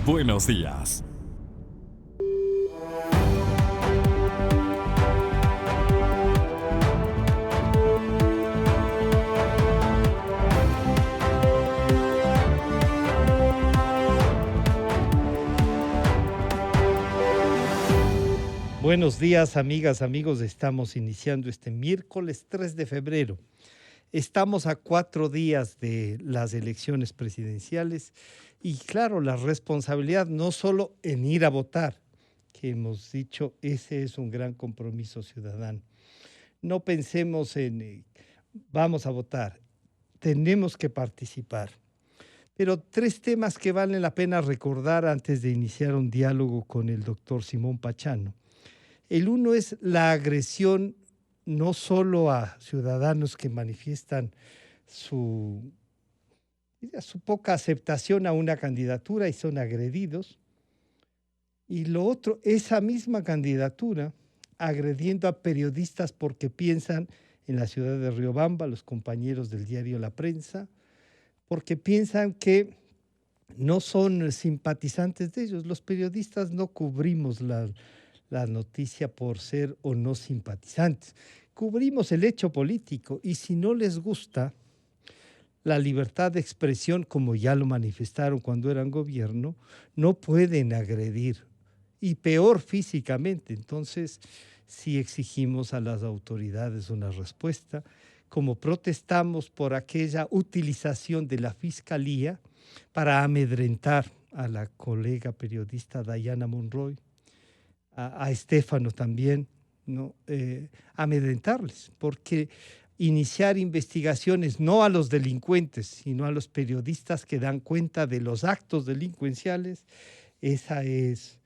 Buenos días. Buenos días, amigas, amigos. Estamos iniciando este miércoles 3 de febrero. Estamos a 4 días de las elecciones presidenciales y claro, la responsabilidad no solo en ir a votar, que hemos dicho, ese es un gran compromiso ciudadano. No pensemos en vamos a votar, tenemos que participar. Pero tres temas que valen la pena recordar antes de iniciar un diálogo con el doctor Simón Pachano. El uno es la agresión no solo a ciudadanos que manifiestan su, su poca aceptación a una candidatura y son agredidos, y lo otro, esa misma candidatura agrediendo a periodistas porque piensan en la ciudad de Riobamba, los compañeros del diario La Prensa, porque piensan que no son simpatizantes de ellos. Los periodistas no cubrimos la noticia por ser o no simpatizantes. Cubrimos el hecho político y si no les gusta la libertad de expresión, como ya lo manifestaron cuando eran gobierno, no pueden agredir y peor físicamente. Entonces, sí exigimos a las autoridades una respuesta, como protestamos por aquella utilización de la fiscalía para amedrentar a la colega periodista Dayana Monroy, a Estéfano también, ¿no? Amedrentarles, porque iniciar investigaciones no a los delincuentes, sino a los periodistas que dan cuenta de los actos delincuenciales, esa es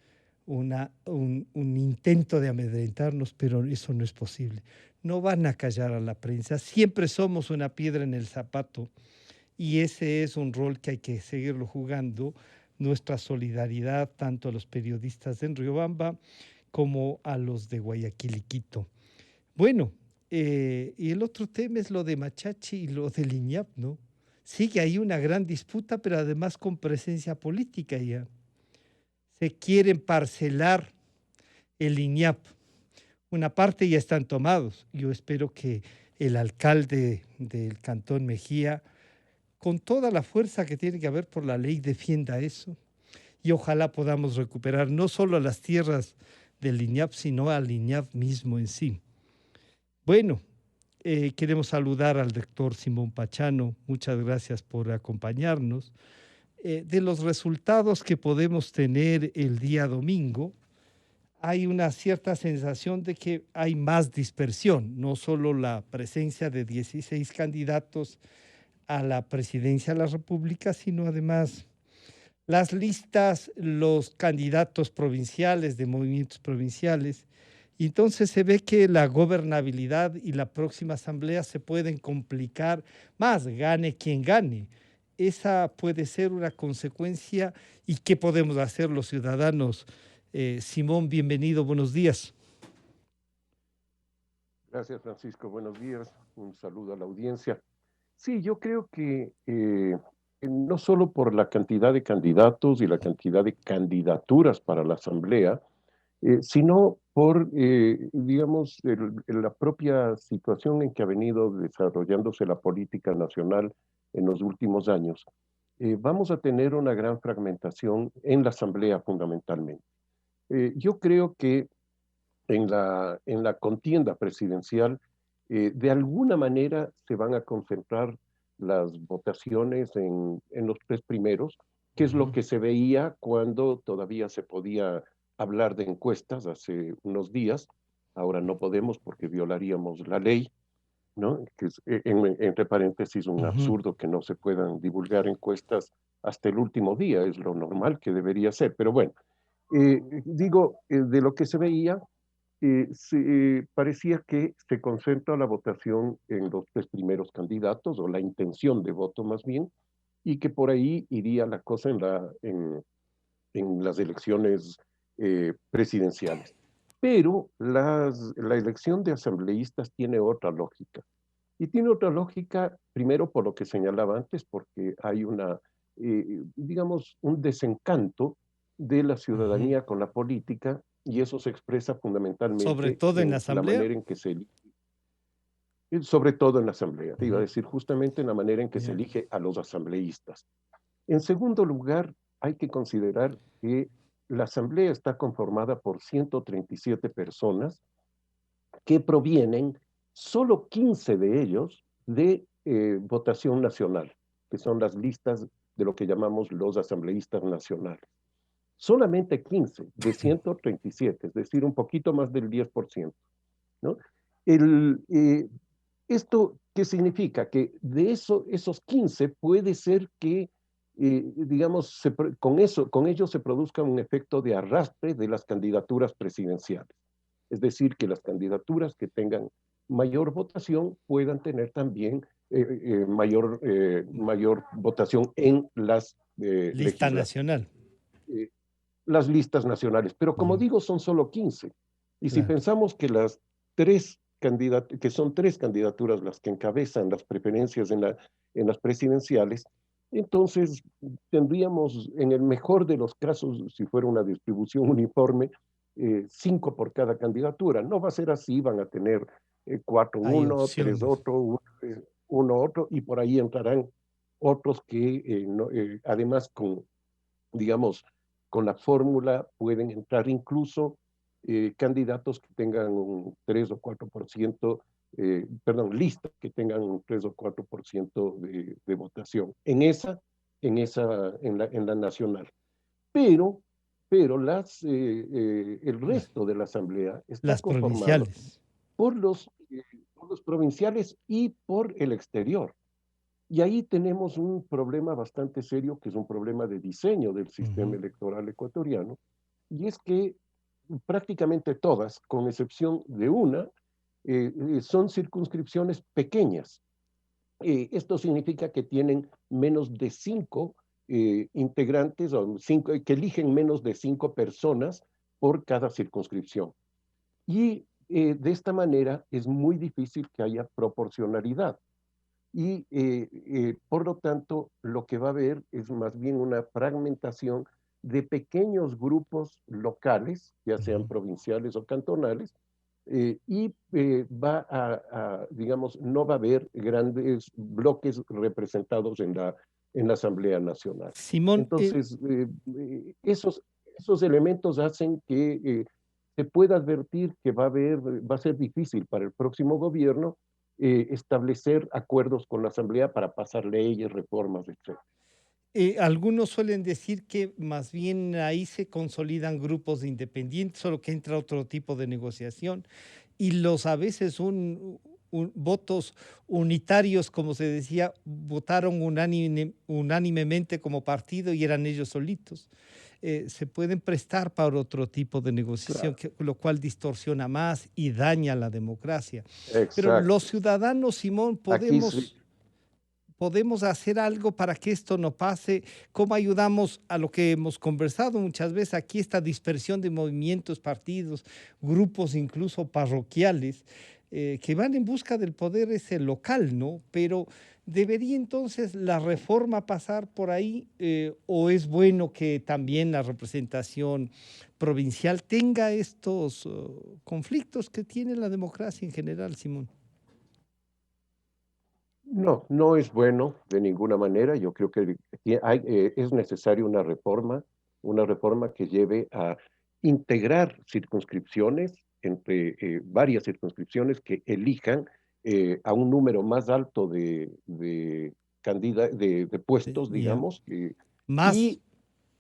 un intento de amedrentarnos, pero eso no es posible. No van a callar a la prensa, siempre somos una piedra en el zapato y ese es un rol que hay que seguirlo jugando, nuestra solidaridad tanto a los periodistas de Riobamba como a los de Guayaquil y Quito. Bueno, y el otro tema es lo de Machachi y lo del INAP, ¿no? Sí que hay una gran disputa, pero además con presencia política ya. Se quieren parcelar el INAP. Una parte ya están tomados. Yo espero que el alcalde del Cantón Mejía, con toda la fuerza que tiene que haber por la ley, defienda eso. Y ojalá podamos recuperar no solo las tierras del INAP, sino al INAP mismo en sí. Bueno, queremos saludar al doctor Simón Pachano. Muchas gracias por acompañarnos. De los resultados que podemos tener el día domingo, hay una cierta sensación de que hay más dispersión, no solo la presencia de 16 candidatos a la presidencia de la República, sino además las listas, los candidatos provinciales de movimientos provinciales. Y entonces se ve que la gobernabilidad y la próxima asamblea se pueden complicar más, gane quien gane. Esa puede ser una consecuencia. ¿Y qué podemos hacer los ciudadanos? Simón, bienvenido, buenos días. Gracias, Francisco. Buenos días. Un saludo a la audiencia. Sí, yo creo que no solo por la cantidad de candidatos y la cantidad de candidaturas para la Asamblea, sino por, digamos, la propia situación en que ha venido desarrollándose la política nacional en los últimos años. Vamos a tener una gran fragmentación en la Asamblea fundamentalmente. Yo creo que en la contienda presidencial, de alguna manera se van a concentrar las votaciones en los tres primeros, que es lo Ujú. que se veía cuando todavía se podía hablar de encuestas hace unos días. Ahora no podemos porque violaríamos la ley, ¿no? Que es, entre paréntesis, un Ujú. absurdo que no se puedan divulgar encuestas hasta el último día, es lo normal que debería ser. Pero bueno, digo, de lo que se veía, parecía que se concentra la votación en los tres primeros candidatos, o la intención de voto más bien, y que por ahí iría la cosa en las elecciones presidenciales. Pero la elección de asambleístas tiene otra lógica. Y tiene otra lógica, primero por lo que señalaba antes, porque hay digamos, un desencanto de la Ujú. ciudadanía con la política, y eso se expresa Sobre fundamentalmente todo en la en la asamblea. manera en que se elige, y sobre todo en la asamblea, te iba a Ujú. decir justamente en la manera en que se Ya. elige a los asambleístas. En segundo lugar, hay que considerar que la asamblea está conformada por 137 personas que provienen, solo 15 de ellos, de votación nacional, que son las listas de lo que llamamos los asambleístas nacionales. Solamente 15 de 137, es decir, un poquito más del 10%, ¿no? El, ¿Esto qué significa? Que de esos 15 puede ser que, digamos, con ello se produzca un efecto de arrastre de las candidaturas presidenciales. Es decir, que las candidaturas que tengan mayor votación puedan tener también mayor votación en Lista nacional. eh, las listas nacionales. Pero como Ujú. digo, son solo 15. Y si Claro. pensamos que que son tres candidaturas las que encabezan las preferencias en las presidenciales, entonces tendríamos, en el mejor de los casos, si fuera una distribución uniforme, 5 por cada candidatura. No va a ser así, van a tener 4 Hay uno, 3 opciones. otro, uno otro, y por ahí entrarán otros que además digamos, con la fórmula pueden entrar incluso candidatos que tengan un 3 o 4%, perdón, listas que tengan un 3 o 4% de votación en la nacional. Pero, pero el La- resto de la asamblea está Las conformado provinciales. por por los provinciales y por el exterior. Y ahí tenemos un problema bastante serio, que es un problema de diseño del sistema Ujú. electoral ecuatoriano, y es que prácticamente todas, con excepción de una, son circunscripciones pequeñas. Esto significa que tienen menos de 5 integrantes, o que eligen menos de 5 personas por cada circunscripción. Y de esta manera es muy difícil que haya proporcionalidad. Y por lo tanto, lo que va a haber es más bien una fragmentación de pequeños grupos locales, ya sean Ujú. provinciales o cantonales, digamos, no va a haber grandes bloques representados en la Asamblea Nacional. Simón, Entonces, esos elementos hacen que se pueda advertir que va a ser difícil para el próximo gobierno establecer acuerdos con la Asamblea para pasar leyes, reformas, etc. algunos suelen decir que más bien ahí se consolidan grupos de independientes, solo que entra otro tipo de negociación y los a veces votos unitarios, como se decía, votaron unánimemente como partido y eran ellos solitos. Se pueden prestar para otro tipo de negociación, Claro, lo cual distorsiona más y daña la democracia. Pero los exacto. ciudadanos, Simón, Aquí sí, podemos hacer algo para que esto no pase. ¿Cómo ayudamos a lo que hemos conversado muchas veces aquí, esta dispersión de movimientos, partidos, grupos incluso parroquiales, que van en busca del poder ese local, ¿no? Pero ¿debería entonces la reforma pasar por ahí o es bueno que también la representación provincial tenga estos conflictos que tiene la democracia en general, Simón? no, no es bueno de ninguna manera. Yo creo que es necesaria una reforma que lleve a integrar circunscripciones entre varias circunscripciones que elijan a un número más alto de puestos, Ya. digamos, Más. y,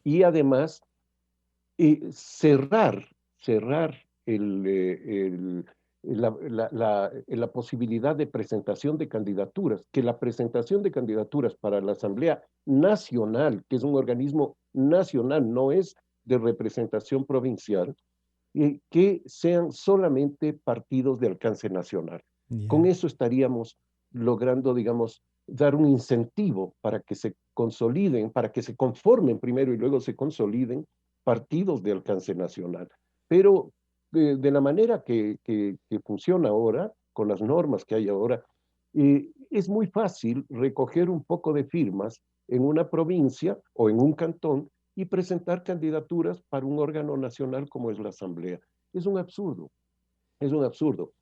y además cerrar la posibilidad de presentación de candidaturas, que la presentación de candidaturas para la Asamblea Nacional, que es un organismo nacional, no es de representación provincial, que sean solamente partidos de alcance nacional. Con Ya. eso estaríamos logrando, digamos, dar un incentivo para que se consoliden, para que se conformen primero y luego se consoliden partidos de alcance nacional. Pero de la manera que funciona ahora, con las normas que hay ahora, es muy fácil recoger un poco de firmas en una provincia o en un cantón y presentar candidaturas para un órgano nacional como es la Asamblea. Es un absurdo, es un absurdo.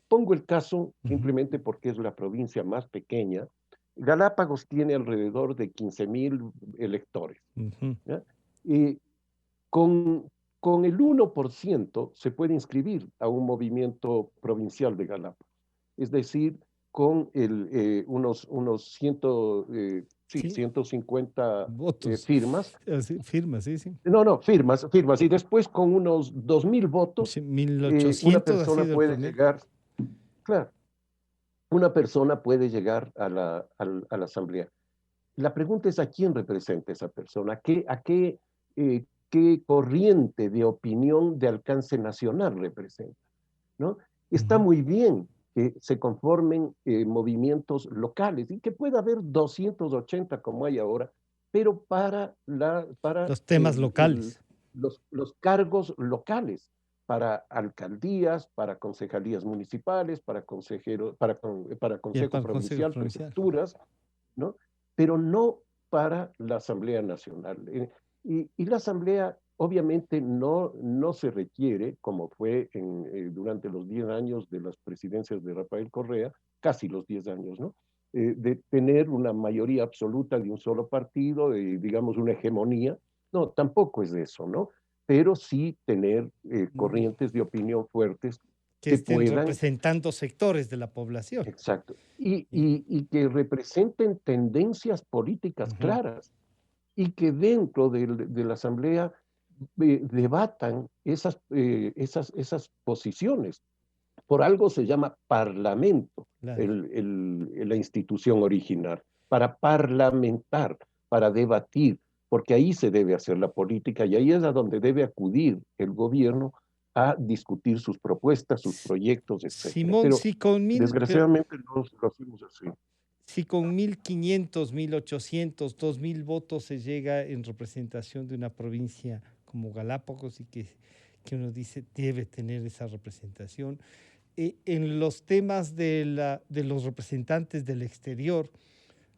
Pongo el caso Ujú, simplemente porque es la provincia más pequeña. Galápagos tiene alrededor de 15,000 electores, ujú. ¿ya? Y con, con el 1% se puede inscribir a un movimiento provincial de Galápagos. Es decir, con unos sí, Sí, 150 votos. firmas. Así, firmas, sí, sí. No, no, firmas, firmas. Y después con unos 2,000 votos, Sí, una 1800 ha persona sido el puede promedio. llegar, claro, una persona puede llegar a la asamblea. La pregunta es a quién representa esa persona, qué corriente de opinión de alcance nacional representa, ¿no? Está Ujú. muy bien que se conformen movimientos locales y que pueda haber 280 como hay ahora, pero para Los temas locales. los cargos locales, para alcaldías, para concejalías municipales, para Y el consejo para el Consejo provincial, Provincial. prefecturas, ¿no? Pero no para la Asamblea Nacional. Y la Asamblea obviamente no se requiere, como fue durante los 10 años de las presidencias de Rafael Correa, casi los 10 años, ¿no? De tener una mayoría absoluta de un solo partido, digamos una hegemonía. No, tampoco es eso, ¿no? Pero sí tener Mm, corrientes de opinión fuertes que que estén puedan. representando sectores de la población. Exacto. Y, Y- y, y que representen tendencias políticas Ujú. claras y que dentro de la Asamblea debatan esas posiciones. Por algo se llama parlamento, Claro. la institución original, para parlamentar, para debatir, porque ahí se debe hacer la política y ahí es a donde debe acudir el gobierno a discutir sus propuestas, sus proyectos, etcétera. Simón, Pero desgraciadamente no lo hacemos así. si con 1500, 1800, 2000 votos se llega en representación de una provincia como Galápagos y que uno dice debe tener esa representación, en los temas de los representantes del exterior,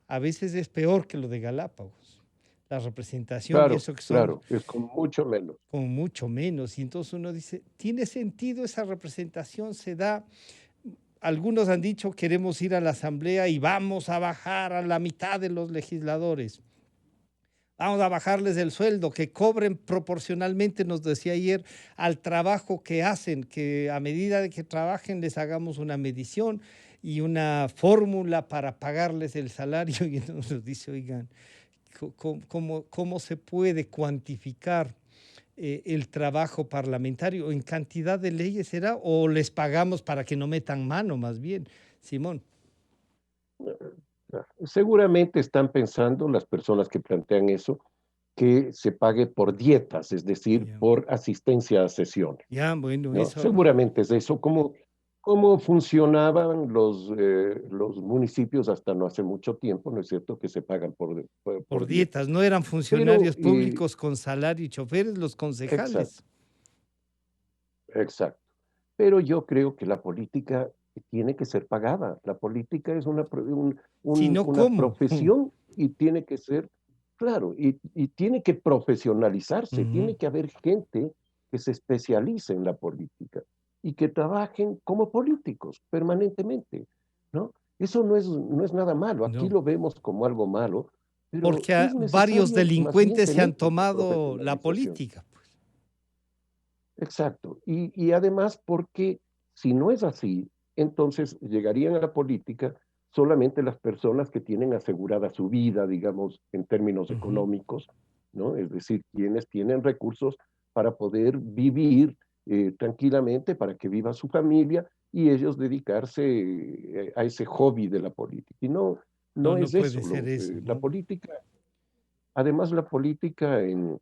a veces es peor que lo de Galápagos. La representación y Claro, eso que son claro, es con mucho menos. con mucho menos. Y entonces uno dice, ¿tiene sentido esa representación? Se da. Algunos han dicho, queremos ir a la asamblea y vamos a bajar a la mitad de los legisladores. Vamos a bajarles el sueldo, que cobren proporcionalmente, nos decía ayer, al trabajo que hacen, que a medida de que trabajen les hagamos una medición y una fórmula para pagarles el salario. Y entonces nos dice, oigan, ¿cómo se puede cuantificar el trabajo parlamentario? ¿En cantidad de leyes será? ¿O les pagamos para que no metan mano más bien, Simón? Seguramente están pensando las personas que plantean eso, que se pague por dietas, es decir, Ya, por asistencia a sesiones, ya, bueno, ¿no? eso. Seguramente es eso, como funcionaban los municipios hasta no hace mucho tiempo, ¿no es cierto?, que se pagan Por por dietas, dietas. no eran Pero, funcionarios públicos con salario y choferes, los concejales. exacto, exacto. Pero yo creo que la política tiene que ser pagada. La política es Si no, una ¿cómo? profesión y tiene que ser, claro, y tiene que profesionalizarse, Ujú. tiene que haber gente que se especialice en la política y que trabajen como políticos permanentemente, ¿no? Eso no es nada malo. Aquí No, lo vemos como algo malo, pero porque es varios necesario más bien delincuentes se tener han esa tomado la profesionalización. política. Exacto. Y además porque si no es así, entonces llegarían a la política solamente las personas que tienen asegurada su vida, digamos, en términos Ujú. económicos, ¿no? Es decir, quienes tienen recursos para poder vivir tranquilamente, para que viva su familia y ellos dedicarse a ese hobby de la política. Y no, No, no no es puede eso. ser eso, La ¿no? política, además la política en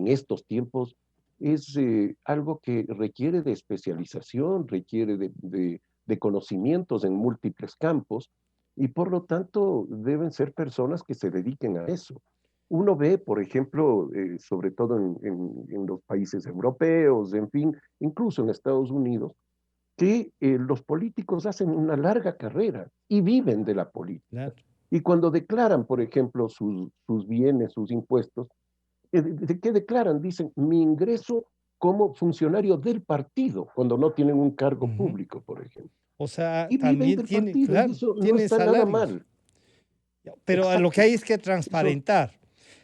estos tiempos es algo que requiere de especialización, requiere de conocimientos en múltiples campos y por lo tanto deben ser personas que se dediquen a eso. Uno ve, por ejemplo, sobre todo en los países europeos, en fin, incluso en Estados Unidos, que los políticos hacen una larga carrera y viven de la política. Claro. Y cuando declaran, por ejemplo, sus bienes, sus impuestos, ¿De qué declaran? Dicen, mi ingreso como funcionario del partido, cuando no tienen un cargo Ujú. público, por ejemplo. O sea, Y viven también del tiene, partido, y claro, eso no tienen está nada salarios. mal. Pero a lo que Exacto. hay es que Eso, transparentar.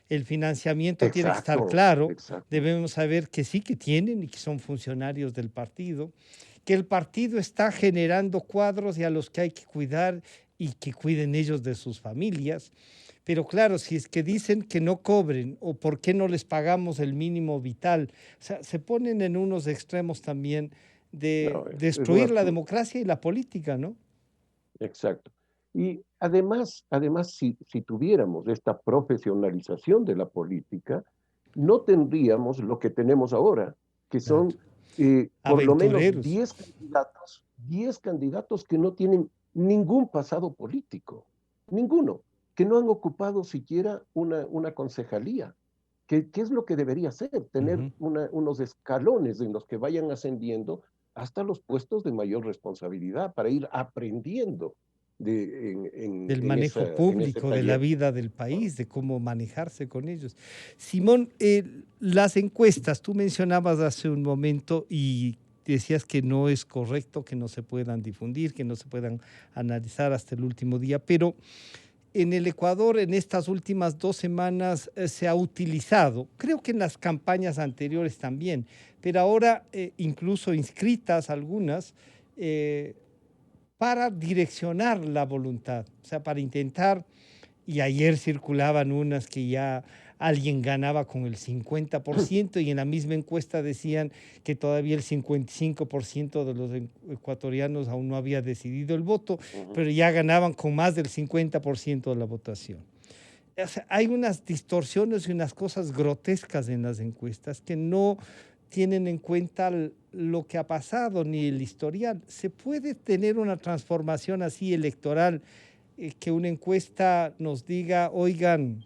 El financiamiento tiene que estar exacto, claro. exacto. Debemos saber que sí que tienen y que son funcionarios del partido, que el partido está generando cuadros y a los que hay que cuidar y que cuiden ellos de sus familias. Pero claro, si es que dicen que no cobren o por qué no les pagamos el mínimo vital, o sea, se ponen en unos extremos también de No, es un destruir la absurdo. democracia y la política, ¿no? Exacto. Y además, si tuviéramos esta profesionalización de la política, no tendríamos lo que tenemos ahora, que Claro. son por lo menos Aventureros. 10 candidatos que no tienen ningún pasado político, ninguno, que no han ocupado siquiera una concejalía. ¿Qué es lo que debería ser? Tener Ujú. unos escalones en los que vayan ascendiendo hasta los puestos de mayor responsabilidad para ir aprendiendo Del manejo en ese público, de la taller. vida del ¿No? país, de cómo manejarse con ellos. Simón, las encuestas, tú mencionabas hace un momento y decías que no es correcto que no se puedan difundir, que no se puedan analizar hasta el último día, pero en el Ecuador en estas últimas 2 semanas se ha utilizado, creo que en las campañas anteriores también, pero ahora incluso inscritas algunas, eh, para direccionar la voluntad, o sea, para intentar, y ayer circulaban unas que ya alguien ganaba con el 50% y en la misma encuesta decían que todavía el 55% de los ecuatorianos aún no había decidido el voto, Ujú. pero ya ganaban con más del 50% de la votación. O sea, hay unas distorsiones y unas cosas grotescas en las encuestas que no tienen en cuenta lo que ha pasado ni el historial. ¿Se puede tener una transformación así electoral, que una encuesta nos diga, oigan,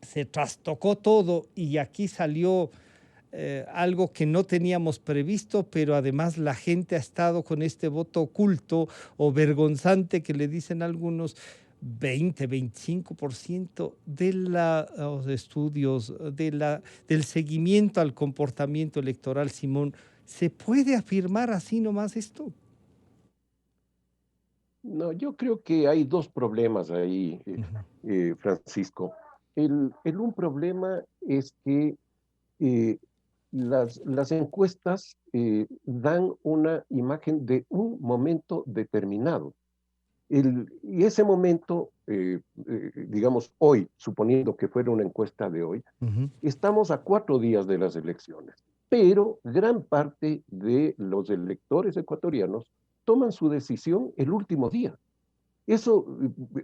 se trastocó todo y aquí salió algo que no teníamos previsto, pero además la gente ha estado con este voto oculto o vergonzante que le dicen algunos, 20-25% de los estudios, del seguimiento al comportamiento electoral, Simón? ¿Se puede afirmar así nomás esto? No, yo creo que hay dos problemas ahí, Ujú. Francisco. Un problema es que eh, las encuestas dan una imagen de un momento determinado. Y ese momento, digamos hoy, suponiendo que fuera una encuesta de hoy, Ujú. estamos a 4 días de las elecciones, pero gran parte de los electores ecuatorianos toman su decisión el último día. Eso,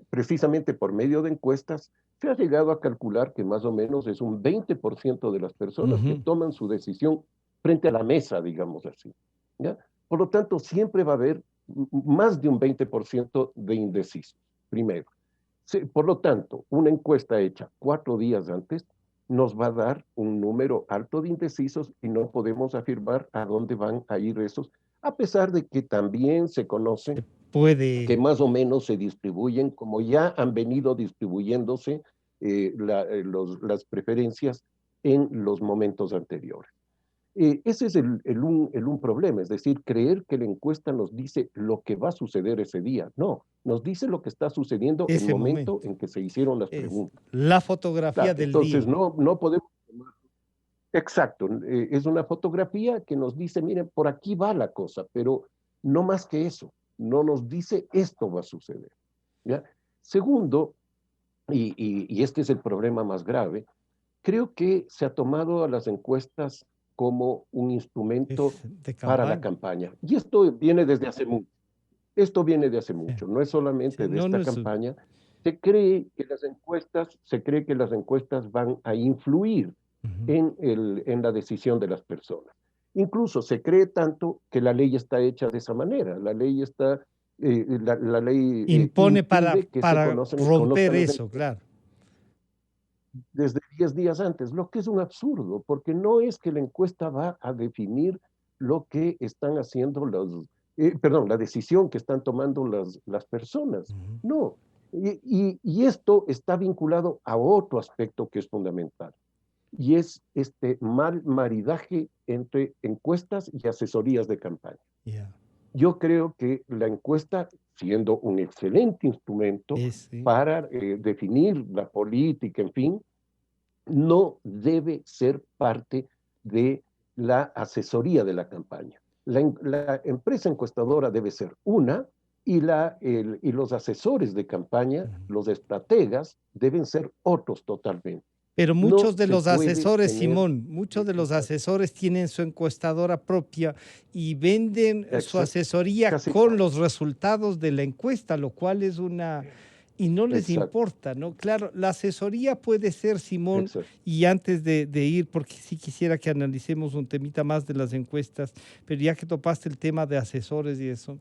precisamente por medio de encuestas, se ha llegado a calcular que más o menos es un 20% de las personas que Ujú. toman su decisión frente a la mesa, digamos así. ¿Ya? Por lo tanto, siempre va a haber más de un 20% de indecisos, primero. Por lo tanto, una encuesta hecha 4 días antes nos va a dar un número alto de indecisos y no podemos afirmar a dónde van a ir esos, a pesar de que también se conoce Se puede. que más o menos se distribuyen, como ya han venido distribuyéndose las preferencias en los momentos anteriores. Ese es un problema, es decir, creer que la encuesta nos dice lo que va a suceder ese día. No, nos dice lo que está sucediendo el Ese momento momento en que se hicieron las es preguntas. la fotografía Claro, del entonces día. no podemos... Exacto, es una fotografía que nos dice, miren, por aquí va la cosa, pero no más que eso, no nos dice esto va a suceder. ¿Ya? Segundo, y este es el problema más grave, creo que se ha tomado a las encuestas como un instrumento Es de para la campaña. campaña. Y esto viene desde hace mucho. Esto viene de hace Sí, mucho, no es sí, solamente de no, no esta es. campaña. Se cree que las encuestas van a influir Ujú. en la decisión de las personas. Incluso se cree tanto que la ley está hecha de esa manera. La ley Impone impide que se para romper conozcan las eso, encuestas claro. desde 10 días antes, lo que es un absurdo, porque no es que la encuesta va a definir lo que están haciendo perdón, la decisión que están tomando las personas. Ujú. No. Y esto está vinculado a otro aspecto que es fundamental. y es este mal maridaje entre encuestas y asesorías de campaña. Yeah. Yo creo que la encuesta, siendo un excelente instrumento Sí. para definir la política, en fin, no debe ser parte de la asesoría de la campaña. La empresa encuestadora debe ser una y los asesores de campaña, los estrategas, deben ser otros totalmente. Pero No muchos de se los puede asesores, tener... Simón, muchos de los asesores tienen su encuestadora propia y venden su Exacto, asesoría casi con todos. los resultados de la encuesta, lo cual es una... Y no les Exacto, importa, ¿no? Claro, la asesoría puede ser, Simón, exacto. y antes de ir, porque sí quisiera que analicemos un temita más de las encuestas, pero ya que topaste el tema de asesores y eso,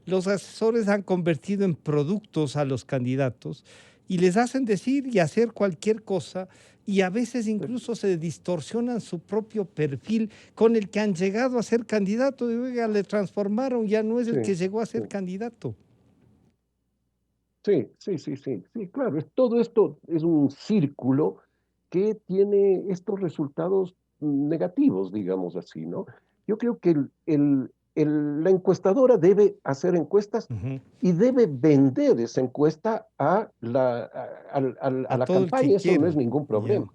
los asesores han convertido en productos a los candidatos y les hacen decir y hacer cualquier cosa y a veces incluso se distorsionan su propio perfil con el que han llegado a ser candidato y oiga, le transformaron, ya no es Sí, el que llegó a sí, ser candidato. sí, claro. Todo esto es un círculo que tiene estos resultados negativos, digamos así, ¿no? Yo creo que la encuestadora debe hacer encuestas Ujú. y debe vender esa encuesta a A la todo el que campaña, eso no es quiere. ningún Ya. problema.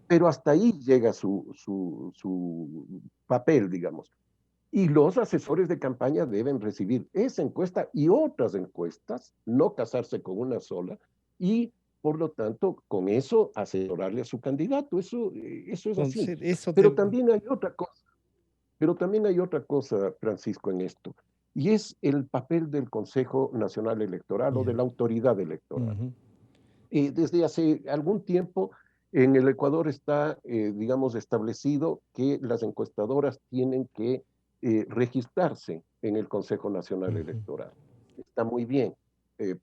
Pero hasta ahí llega su papel, digamos. Y los asesores de campaña deben recibir esa encuesta y otras encuestas, no casarse con una sola, y por lo tanto, con eso asesorarle a su candidato. Eso es así. Entonces, eso Pero te... también hay otra cosa, pero también hay otra cosa, Francisco, en esto, y es el papel del Consejo Nacional Electoral o Ya. de la autoridad electoral. Ujú. Desde hace algún tiempo en el Ecuador está, digamos, establecido que las encuestadoras tienen que registrarse en el Consejo Nacional Ujú. Electoral. Está muy bien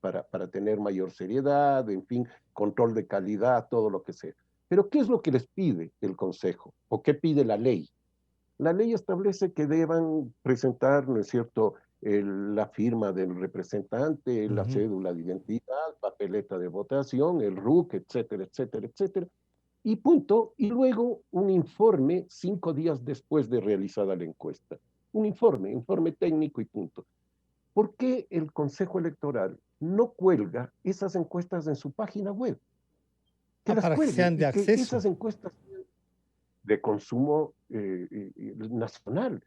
para tener mayor seriedad, en fin, control de calidad, todo lo que sea. Pero ¿qué es lo que les pide el Consejo? ¿O qué pide la ley? La ley establece que deban presentar, ¿no es cierto?, la firma del representante, la Ujú. cédula de identidad, papeleta de votación, el RUC, etcétera, etcétera, etcétera, y punto. Y luego un informe 5 días después de realizada la encuesta. Un informe técnico y punto. ¿Por qué el Consejo Electoral no cuelga esas encuestas en su página web? Que Ah, las para que cuelgue sean de y que acceso. esas encuestas de consumo nacional.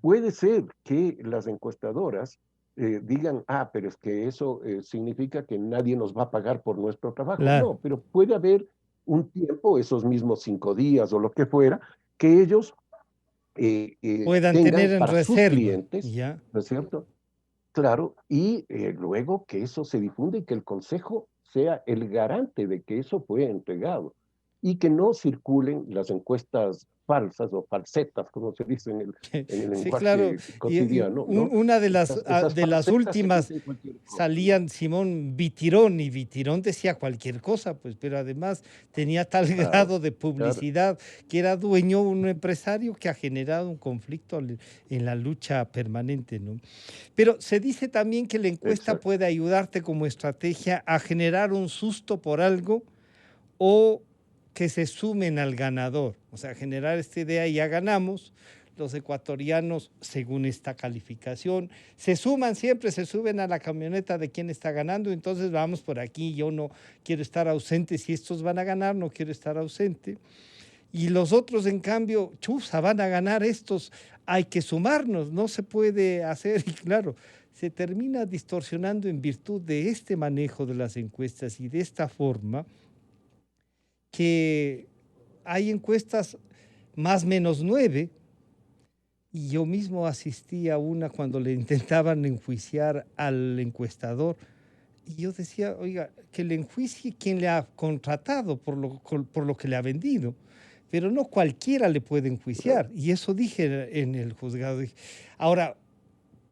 Puede ser que las encuestadoras digan, pero es que eso significa que nadie nos va a pagar por nuestro trabajo. Claro. No, pero puede haber un tiempo, esos mismos 5 días o lo que fuera, que ellos Puedan tener tengan en para sus reserva. clientes, Ya. ¿no es cierto? Claro, y luego que eso se difunda y que el Consejo sea el garante de que eso fue entregado y que no circulen las encuestas falsas o falsetas, como se dice en el Sí, claro. lenguaje Y cotidiano, ¿no? una Esas de las falsetas que últimas dicen cualquier cosa, ¿no? salían Simón Vitirón y Vitirón decía cualquier cosa, pues, pero además tenía tal Claro, grado de claro, publicidad que era dueño, un empresario que ha generado un conflicto en la lucha permanente, ¿no? Pero se dice también que la encuesta exacto. puede ayudarte como estrategia a generar un susto por algo o que se sumen al ganador, o sea, generar esta idea y ya ganamos. Los ecuatorianos, según esta calificación, se suman siempre, se suben a la camioneta de quien está ganando, entonces vamos por aquí, yo no quiero estar ausente, si estos van a ganar, no quiero estar ausente. Y los otros, en cambio, chusa, van a ganar estos, hay que sumarnos, no se puede hacer, y claro, se termina distorsionando en virtud de este manejo de las encuestas y de esta forma que hay encuestas más menos 9 y yo mismo asistí a una cuando le intentaban enjuiciar al encuestador y yo decía, oiga, que le enjuicie quien le ha contratado por lo que le ha vendido, pero no cualquiera le puede Claro. enjuiciar y eso dije en el juzgado. Ahora,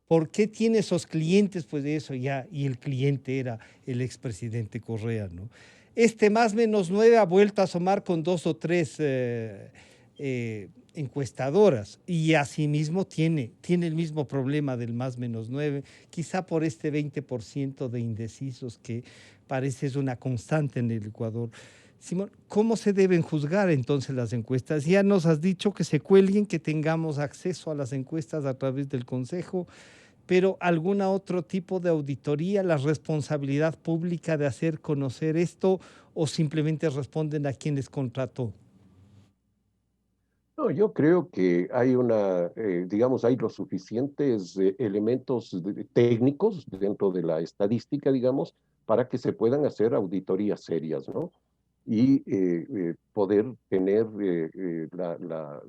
¿por qué tiene esos clientes? Pues de eso ya, y el cliente era el expresidente Correa, ¿no? Este más menos 9 ha vuelto a asomar con 2 o 3 encuestadoras y asimismo tiene el mismo problema del más menos 9, quizá por este 20% de indecisos que parece es una constante en el Ecuador. Simón, ¿cómo se deben juzgar entonces las encuestas? Ya nos has dicho que se cuelguen, que tengamos acceso a las encuestas a través del Consejo, pero ¿algún otro tipo de auditoría, la responsabilidad pública de hacer conocer esto o simplemente responden a quien les contrató? No, yo creo que hay digamos, hay los suficientes elementos técnicos dentro de la estadística, digamos, para que se puedan hacer auditorías serias, ¿no? Y poder tener,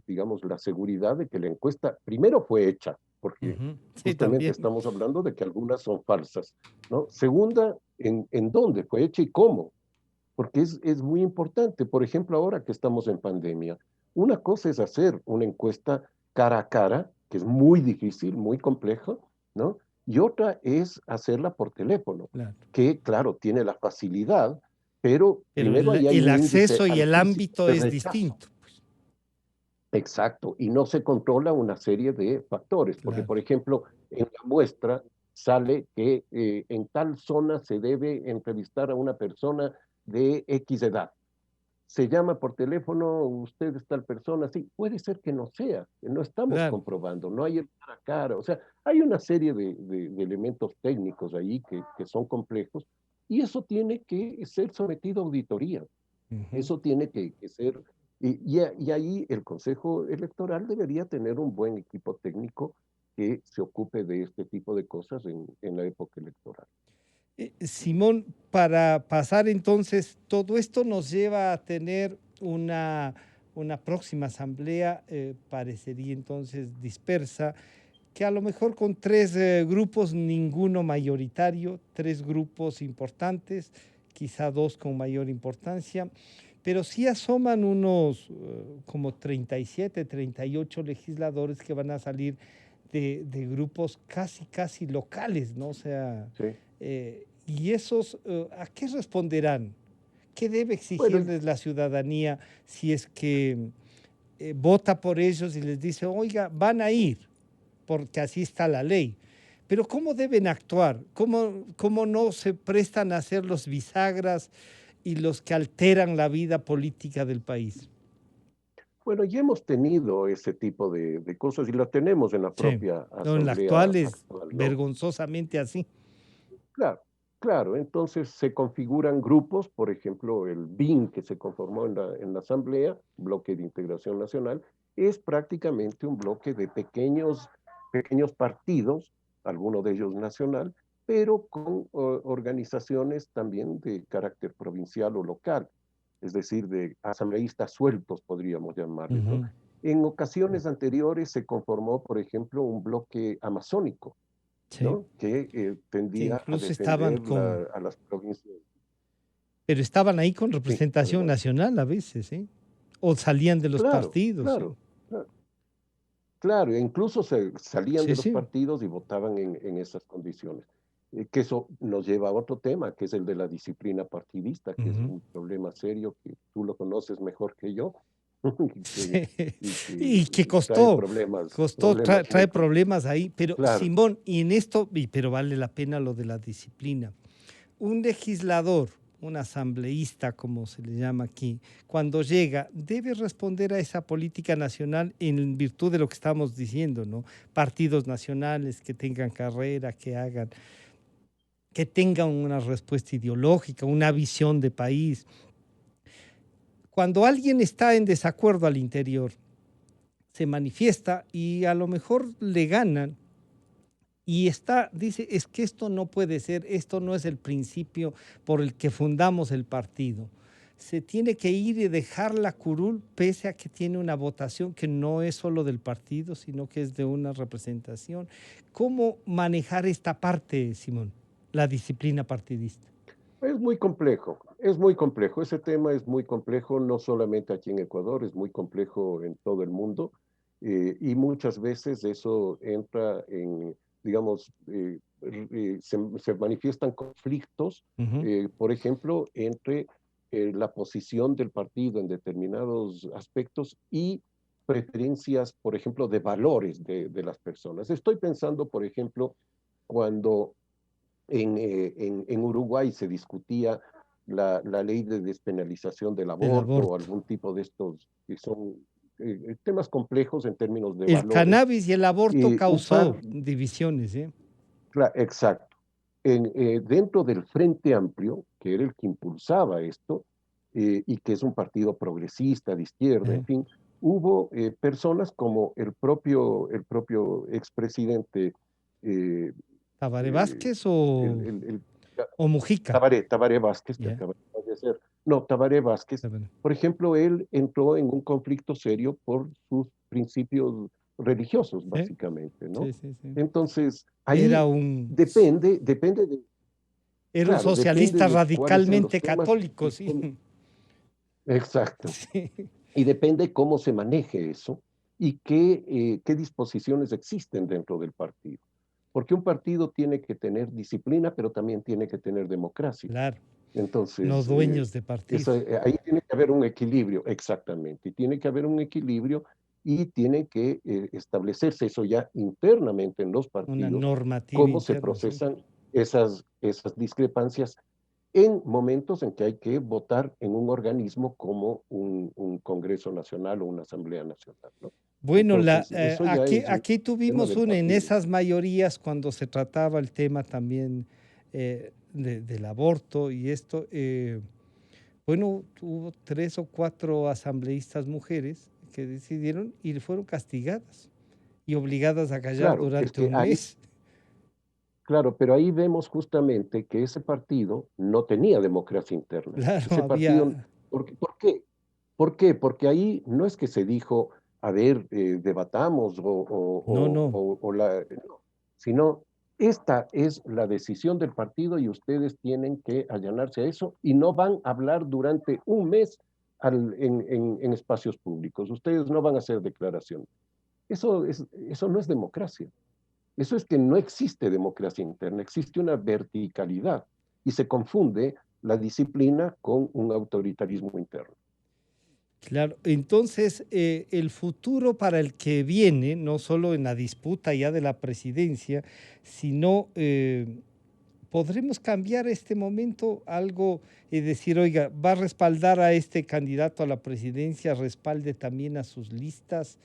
digamos, la seguridad de que la encuesta primero fue hecha, porque Ujú. Sí, justamente también. estamos hablando de que algunas son falsas, ¿no? Segunda, en dónde fue hecha y cómo, porque es muy importante. Por ejemplo, ahora que estamos en pandemia, una cosa es hacer una encuesta cara a cara, que es muy difícil, muy complejo, ¿no? Y otra es hacerla por teléfono, Claro. que claro, tiene la facilidad, pero Pero primero ahí hay el un índice acceso y el altísimo ámbito de es rechazo. distinto. Exacto, y no se controla una serie de factores, porque Claro. por ejemplo, en la muestra sale que en tal zona se debe entrevistar a una persona de X edad. Se llama por teléfono, usted es tal persona, sí, puede ser que no sea, no estamos Claro. comprobando, no hay el cara a cara, o sea, hay una serie de elementos técnicos ahí que son complejos y eso tiene que ser sometido a auditoría, Ujú. eso tiene que ser, y ahí el Consejo Electoral debería tener un buen equipo técnico que se ocupe de este tipo de cosas en la época electoral. Simón, para pasar entonces, todo esto nos lleva a tener una próxima asamblea, parecería entonces dispersa, que a lo mejor con tres grupos, ninguno mayoritario, tres grupos importantes, quizá dos con mayor importancia, pero sí asoman unos como 37, 38 legisladores que van a salir de grupos casi, casi locales, ¿no? O sea, ¿Sí? y esos, ¿a qué responderán? ¿Qué debe Bueno, exigirles la ciudadanía si es que vota por ellos y les dice, oiga, van a ir, porque así está la ley? Pero ¿cómo deben actuar? ¿Cómo no se prestan a ser los bisagras y los que alteran la vida política del país? bueno, ya hemos tenido ese tipo de cosas y lo tenemos en la Sí, propia no, en la asamblea actual es actual, ¿no? vergonzosamente así. Claro, claro, entonces se configuran grupos, por ejemplo, el BIN que se conformó en la asamblea, Bloque de Integración Nacional, es prácticamente un bloque de pequeños partidos, algunos de ellos nacional, pero con organizaciones también de carácter provincial o local, es decir, de asambleístas sueltos, podríamos llamarles, ¿no? Ujú. En ocasiones anteriores se conformó, por ejemplo, un bloque amazónico, Sí, ¿no? Que que tendía a incluso estaban defender con, a las provincias. pero estaban ahí con Sí, representación adelante. nacional a veces, ¿eh? O salían de los Claro, partidos, ¿sí? claro, claro. Claro, e incluso salían Sí, de los sí. partidos y votaban en esas condiciones. Que eso nos lleva a otro tema, que es el de la disciplina partidista, que es Ujú. un problema serio que tú lo conoces mejor que yo y que, Sí. y que Y que trae costó, problemas muy trae complejos. problemas ahí, pero Claro, Simón, y en esto, pero vale la pena lo de la disciplina. Un legislador, un asambleísta, como se le llama aquí, cuando llega, debe responder a esa política nacional en virtud de lo que estamos diciendo, ¿no? Partidos nacionales que tengan carrera, que tengan una respuesta ideológica, una visión de país. Cuando alguien está en desacuerdo al interior, se manifiesta y a lo mejor le ganan y está, dice, es que esto no puede ser, esto no es el principio por el que fundamos el partido. Se tiene que ir y dejar la curul pese a que tiene una votación que no es solo del partido, sino que es de una representación. ¿Cómo manejar esta parte, Simón? La disciplina partidista. es muy complejo, es muy complejo. Ese tema es muy complejo, no solamente aquí en Ecuador, es muy complejo en todo el mundo. Y muchas veces eso entra en, digamos, se manifiestan conflictos, Ujú. por ejemplo, entre la posición del partido en determinados aspectos y preferencias, por ejemplo, de valores de las personas. Estoy pensando, por ejemplo, cuando en Uruguay se discutía la ley de despenalización del del aborto o aborto. algún tipo de estos que son temas complejos en términos de El valores, cannabis y el aborto causó usar, divisiones, ¿eh? exacto, dentro del Frente Amplio, que era el que impulsaba esto, y que es un partido progresista, de izquierda, en Ajá. fin, hubo personas como el propio expresidente, eh, ¿Tabaré eh, Vázquez el o Mujica? Tabaré Vázquez, que Ya, acaba de fallecer. No, Tabaré Vázquez, Tabaré. por ejemplo, él entró en un conflicto serio por sus principios religiosos, Sí, básicamente, ¿no? sí, sí, sí. Entonces, Era ahí un, depende de, era un claro, depende socialista de cuáles sean los radicalmente temas católico, y sí. exacto. Sí, Y depende cómo se maneje eso y qué disposiciones existen dentro del partido. Porque un partido tiene que tener disciplina, pero también tiene que tener democracia. claro. No Entonces, dueños de partido. ahí tiene que haber un equilibrio, exactamente. Y tiene que haber un equilibrio y tiene que establecerse eso ya internamente en los Una partidos, normativa cómo se interna, sí. procesan esas discrepancias en momentos en que hay que votar en un organismo como un Congreso Nacional o una Asamblea Nacional, ¿no? Bueno, Entonces, eso ya aquí, es un aquí tema tuvimos del una en partido. esas mayorías cuando se trataba el tema también del aborto y esto. Bueno, hubo 3 o 4 asambleístas mujeres que decidieron y fueron castigadas y obligadas a callar Claro, es durante que un ahí, mes. claro, pero ahí vemos justamente que ese partido no tenía democracia interna. Claro, Ese partido, había, ¿por qué? ¿Por qué? Porque ahí no es que se dijo, a ver, debatamos no, no, no, sino esta es la decisión del partido y ustedes tienen que allanarse a eso y no van a hablar durante un mes en espacios públicos. Ustedes no van a hacer declaraciones. Eso no es democracia. Eso es que no existe democracia interna, existe una verticalidad y se confunde la disciplina con un autoritarismo interno. claro. Entonces, el futuro para el que viene, no solo en la disputa ya de la presidencia, sino podremos cambiar este momento algo y decir, oiga, va a respaldar a este candidato a la presidencia, respalde también a sus listas.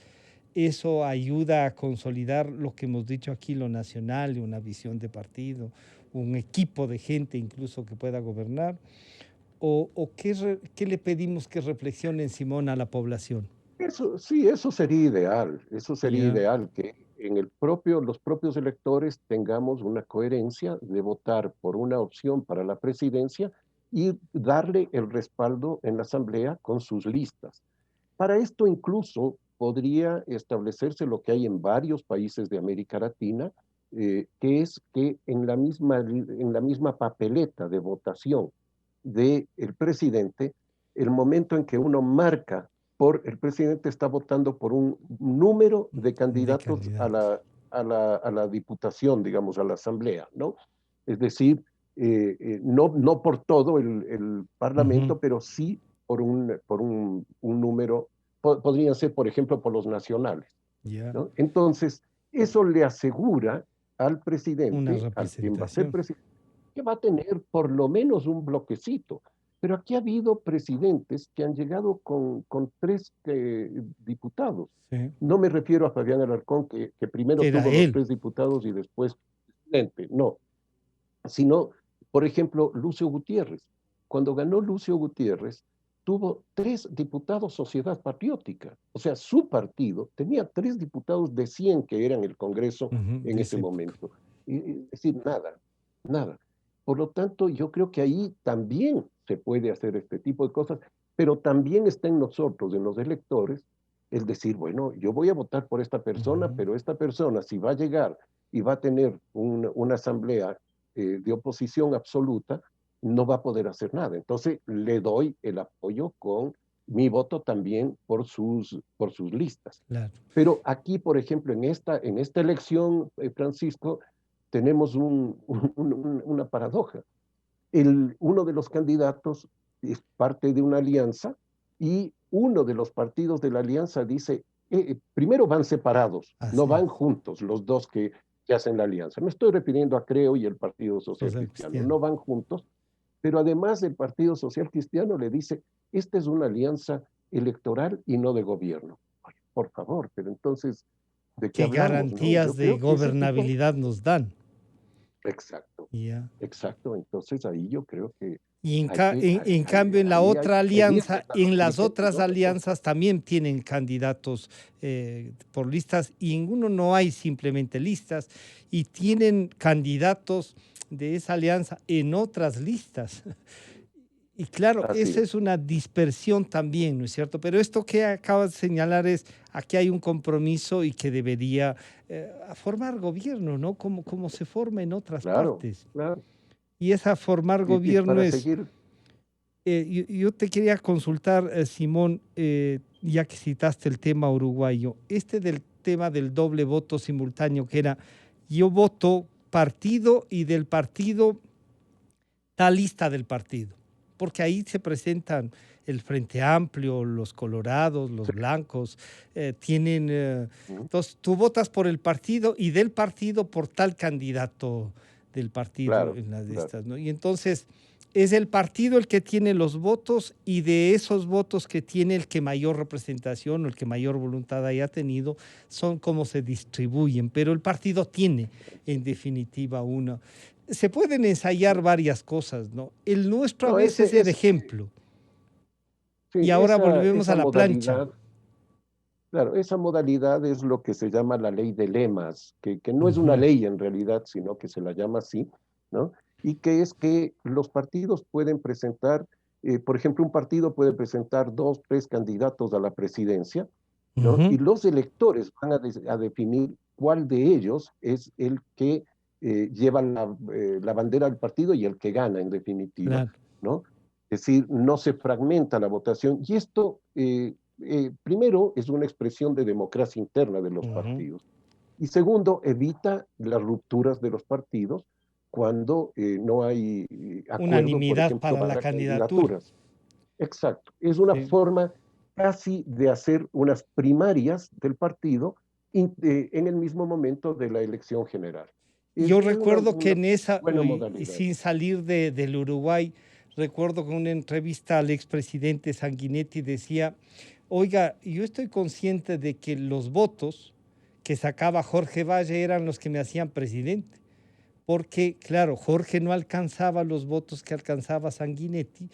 Eso ayuda a consolidar lo que hemos dicho aquí, lo nacional, una visión de partido, un equipo de gente incluso que pueda gobernar. ¿O qué le pedimos que reflexionen, Simón, a la población? Eso, sí, eso sería Ya, ideal que en los propios electores tengamos una coherencia de votar por una opción para la presidencia y darle el respaldo en la asamblea con sus listas. Para esto incluso podría establecerse lo que hay en varios países de América Latina, que es que en la misma papeleta de votación del presidente, el momento en que uno marca el presidente está votando por un número de de candidatos a candidatos. la, a la diputación, digamos, a la asamblea, ¿no? Es decir, no por todo el Ujú. parlamento, pero sí por un número, podrían ser, por ejemplo, por los nacionales, Ya, ¿no? Entonces, eso le asegura al una presidente, al quien va a ser representación. presidente, que va a tener por lo menos un bloquecito. Pero aquí ha habido presidentes que han llegado con 3 diputados. Sí. No me refiero a Fabián Alarcón, que primero Que era tuvo los él. 3 diputados y después presidente. No, sino, por ejemplo, Lucio Gutiérrez. Cuando ganó Lucio Gutiérrez, tuvo 3 diputados Sociedad Patriótica. O sea, su partido tenía 3 diputados de 100 que eran el Congreso Ujú, en de ese esa época. momento. Es decir, nada, nada. Por lo tanto, yo creo que ahí también se puede hacer este tipo de cosas, pero también está en nosotros, en los electores, el decir, bueno, yo voy a votar por esta persona, Ujú. pero esta persona, si va a llegar y va a tener una asamblea de oposición absoluta, no va a poder hacer nada. Entonces, le doy el apoyo con mi voto también por sus listas. Claro. Pero aquí, por ejemplo, en esta elección, Francisco, tenemos una paradoja. Uno de los candidatos es parte de una alianza y uno de los partidos de la alianza dice, primero van separados, no Así van es. juntos los dos que hacen la alianza. Me estoy refiriendo a Creo y el Partido Social Social Cristiano, cristiano. no van juntos pero además el Partido Social Cristiano le dice, esta es una alianza electoral y no de gobierno. Ay, por favor, pero entonces, ¿de qué ¿Qué hablamos, no? Yo garantías de creo que ese tipo... gobernabilidad nos dan? Exacto, Ya. exacto. Entonces ahí yo creo que Y hay que, en cambio, en la ahí hay otra que alianza, pedirles a los en las dirigentes, otras ¿no? alianzas también tienen candidatos por listas y en uno no hay simplemente listas y tienen candidatos de esa alianza en otras listas. Y claro, Así esa es, es una dispersión también, ¿no es cierto? Pero esto que acabas de señalar es, aquí hay un compromiso y que debería formar gobierno, ¿no? Como se forma en otras claro, partes. claro. Y esa formar Y gobierno para es seguir, yo te quería consultar, Simón, ya que citaste el tema uruguayo, este del tema del doble voto simultáneo, que era yo voto partido y del partido tal lista del partido, porque ahí se presentan el Frente Amplio, los colorados, los sí, blancos, tienen, mm, entonces tú votas por el partido y del partido por tal candidato del partido claro, en las claro, listas, ¿no? Y entonces es el partido el que tiene los votos y de esos votos que tiene el que mayor representación o el que mayor voluntad haya tenido, son como se distribuyen, pero el partido tiene en definitiva una se pueden ensayar sí. varias cosas, ¿no? El nuestro a No, veces es el ejemplo. sí, Y ahora volvemos a esa la plancha. modalidad, claro, esa modalidad es lo que se llama la ley de lemas, que no es una Ujú, ley en realidad, sino que se la llama así, ¿no? Y que es que los partidos pueden presentar, por ejemplo, un partido puede presentar dos, tres candidatos a la presidencia, ¿no? ujú, Y los electores van a definir cuál de ellos es el que lleva la bandera del partido y el que gana, en definitiva, claro. ¿no? Es decir, no se fragmenta la votación. Y esto, primero, es una expresión de democracia interna de los Ujú. partidos. Y segundo, evita las rupturas de los partidos cuando no hay acuerdo, por Unanimidad ejemplo, para la para candidatura. candidaturas. Exacto. Es una Sí. forma casi de hacer unas primarias del partido en el mismo momento de la elección general. Yo Es recuerdo que una en esa, buena y modalidad. sin salir del Uruguay, recuerdo que en una entrevista al expresidente Sanguinetti decía, oiga, yo estoy consciente de que los votos que sacaba Jorge Valle eran los que me hacían presidente. Porque, claro, Jorge no alcanzaba los votos que alcanzaba Sanguinetti,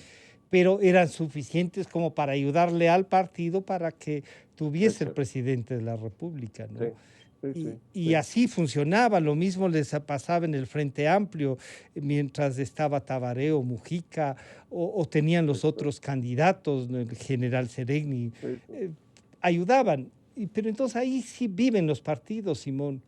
pero eran suficientes como para ayudarle al partido para que tuviese el Exacto. presidente de la República, Sí, ¿no? sí, sí, Y sí. así funcionaba, lo mismo les pasaba en el Frente Amplio, mientras estaba Tabaré o Mujica, o tenían los Exacto. otros candidatos, ¿no? El general Seregni, Sí, sí. eh, ayudaban. Pero entonces ahí sí viven los partidos, Simón.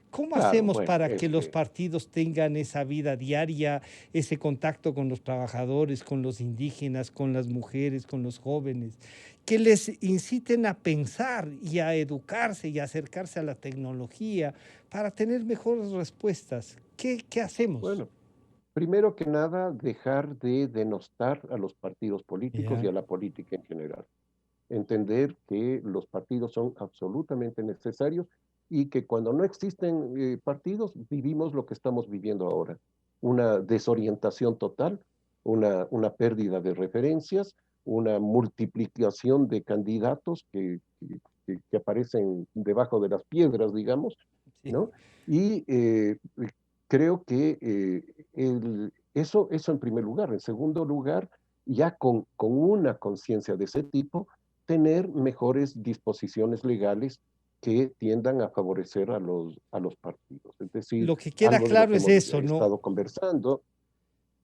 ¿Cómo Claro, hacemos bueno, para que es los que partidos tengan esa vida diaria, ese contacto con los trabajadores, con los indígenas, con las mujeres, con los jóvenes, que les inciten a pensar y a educarse y a acercarse a la tecnología para tener mejores respuestas? ¿Qué hacemos? bueno, primero que nada, dejar de denostar a los partidos políticos y Ya, a la política en general. Entender que los partidos son absolutamente necesarios y que cuando no existen partidos, vivimos lo que estamos viviendo ahora. Una desorientación total, una pérdida de referencias, una multiplicación de candidatos que aparecen debajo de las piedras, digamos, sí. ¿no? Y creo que eso en primer lugar. En segundo lugar, ya con una conciencia de ese tipo, tener mejores disposiciones legales que tiendan a favorecer a los partidos. Es decir, Lo que queda algo de lo claro que es hemos eso, ¿no? estado conversando.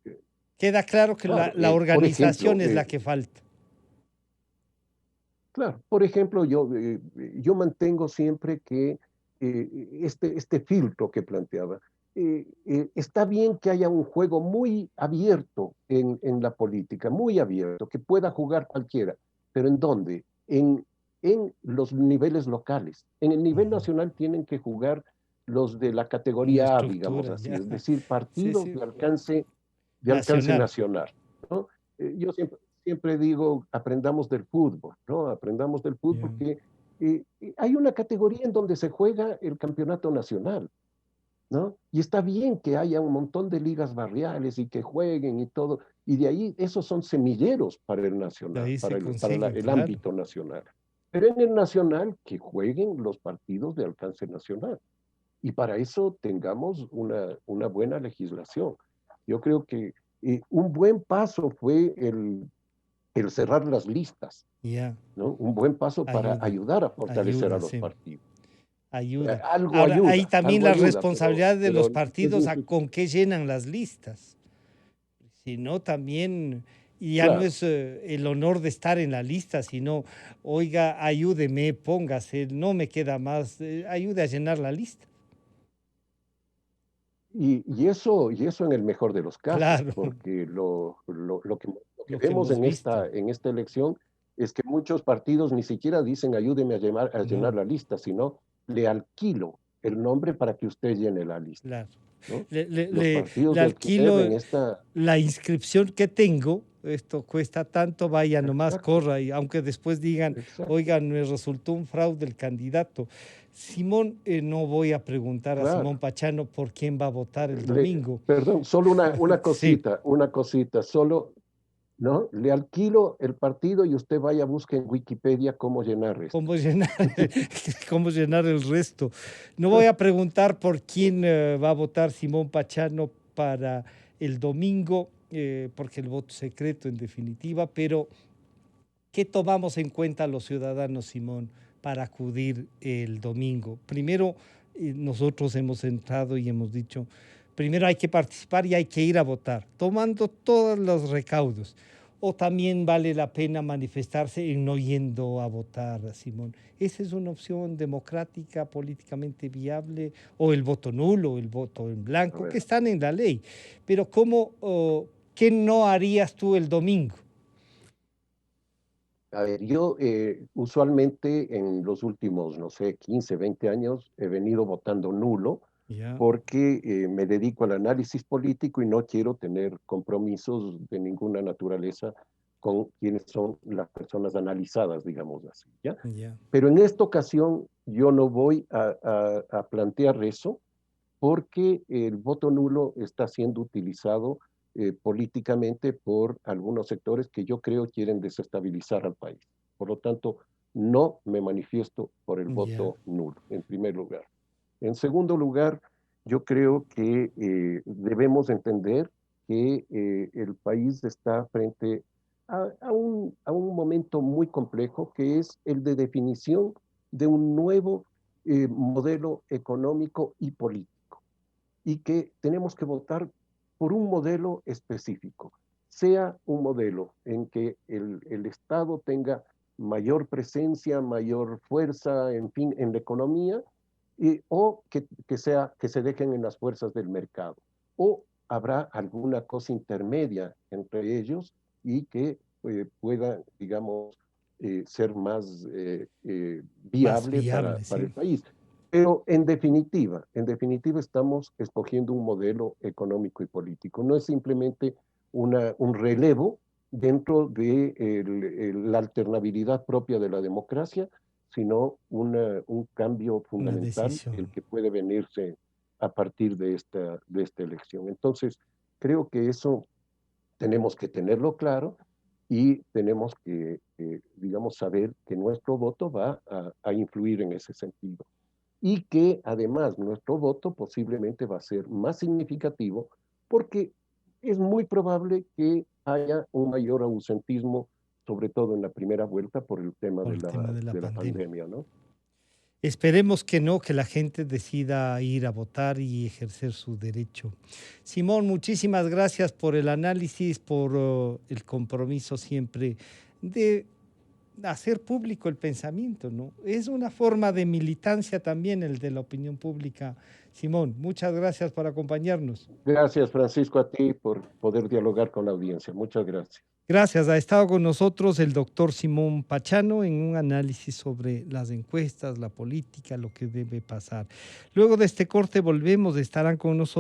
eh, Queda claro que claro, la por ejemplo, organización es la que falta. claro, por ejemplo, yo mantengo siempre que este filtro que planteaba, está bien que haya un juego muy abierto en la política, muy abierto, que pueda jugar cualquiera, pero ¿en dónde? En los niveles locales. En el nivel Ujú. nacional tienen que jugar los de la Una categoría A, digamos estructura, así, ya. es decir, Sí, partidos sí. de alcance Nacional. nacional, ¿no? Yo siempre digo, aprendamos del fútbol, ¿no? Aprendamos del fútbol Ya. porque hay una categoría en donde se juega el campeonato nacional. ¿no? Y está bien que haya un montón de ligas barriales y que jueguen y todo, y de ahí esos son semilleros para el De nacional, ahí se para consiguen, el claro. ámbito nacional. Pero en el nacional, que jueguen los partidos de alcance nacional. Y para eso tengamos una buena legislación. Yo creo que un buen paso fue el cerrar las listas, Ya, ¿no? Un buen paso para ayuda, ayudar a fortalecer a ayuda, los sí, partidos. ayuda. Ahora, hay también Algo la ayuda, responsabilidad de pero los no es partidos a suficiente. con qué llenan las listas. Si no, también ya no Claro, es el honor de estar en la lista, sino, oiga, ayúdeme, póngase, no me queda más, ayude a llenar la lista. y eso en el mejor de los casos, Claro, porque lo que lo que vemos hemos visto. en esta elección es que muchos partidos ni siquiera dicen ayúdeme a llenar No, la lista, sino le alquilo el nombre para que usted llene la lista, claro. ¿no? Le, le- Los le- partidos le de alquiler en alquilo esta... la inscripción que tengo, esto cuesta tanto, vaya nomás, Exacto, corra, y aunque después digan, exacto, oigan, me resultó un fraude el candidato. Simón, no voy a preguntar a Simón claro. Pachano por quién va a votar el Le, domingo. perdón, solo Sí, una cosita, solo, ¿no? Le alquilo el partido y usted vaya a buscar en Wikipedia cómo llenar esto. cómo llenar, cómo llenar el resto. No voy a preguntar por quién va a votar Simón Pachano para el domingo, porque el voto es secreto en definitiva, pero ¿qué tomamos en cuenta los ciudadanos, Simón, para acudir el domingo? Primero, nosotros hemos entrado y hemos dicho, primero hay que participar y hay que ir a votar, tomando todos los recaudos. O también vale la pena manifestarse en no yendo a votar, Simón. Esa es una opción democrática, políticamente viable, o el voto nulo, el voto en A blanco, que ver, están en la ley. Pero ¿cómo, qué no harías tú el domingo? a ver, yo usualmente en los últimos, no sé, 15, 20 años he venido votando nulo Ya, porque me dedico al análisis político y no quiero tener compromisos de ninguna naturaleza con quienes son las personas analizadas, digamos así, ¿ya? ya. Pero en esta ocasión yo no voy a plantear eso porque el voto nulo está siendo utilizado políticamente por algunos sectores que yo creo quieren desestabilizar al país. Por lo tanto, no me manifiesto por el Ya, voto nulo, en primer lugar. En segundo lugar, yo creo que debemos entender que el país está frente a un momento muy complejo que es el de definición de un nuevo modelo económico y político y que tenemos que votar por un modelo específico, sea un modelo en que el Estado tenga mayor presencia, mayor fuerza, en fin, en la economía, o que se dejen en las fuerzas del mercado. O habrá alguna cosa intermedia entre ellos y que pueda, digamos, ser más más viable viable, para sí. el país. Pero en definitiva estamos escogiendo un modelo económico y político. No es simplemente un relevo dentro de la alternabilidad propia de la democracia, sino un cambio Una fundamental, el decisión. que puede venirse a partir de esta elección. Entonces, creo que eso tenemos que tenerlo claro y tenemos que, digamos, saber que nuestro voto va a influir en ese sentido y que además nuestro voto posiblemente va a ser más significativo porque es muy probable que haya un mayor ausentismo, sobre todo en la primera vuelta por el tema Por el tema de la de la pandemia. pandemia, ¿no? Esperemos que no, que la gente decida ir a votar y ejercer su derecho. Simón, muchísimas gracias por el análisis, por el compromiso siempre de hacer público el pensamiento, ¿no? Es una forma de militancia también el de la opinión pública. Simón, muchas gracias por acompañarnos. Gracias, Francisco, a ti por poder dialogar con la audiencia. Muchas gracias. Gracias. Ha estado con nosotros el doctor Simón Pachano en un análisis sobre las encuestas, la política, lo que debe pasar. Luego de este corte volvemos, estarán con nosotros.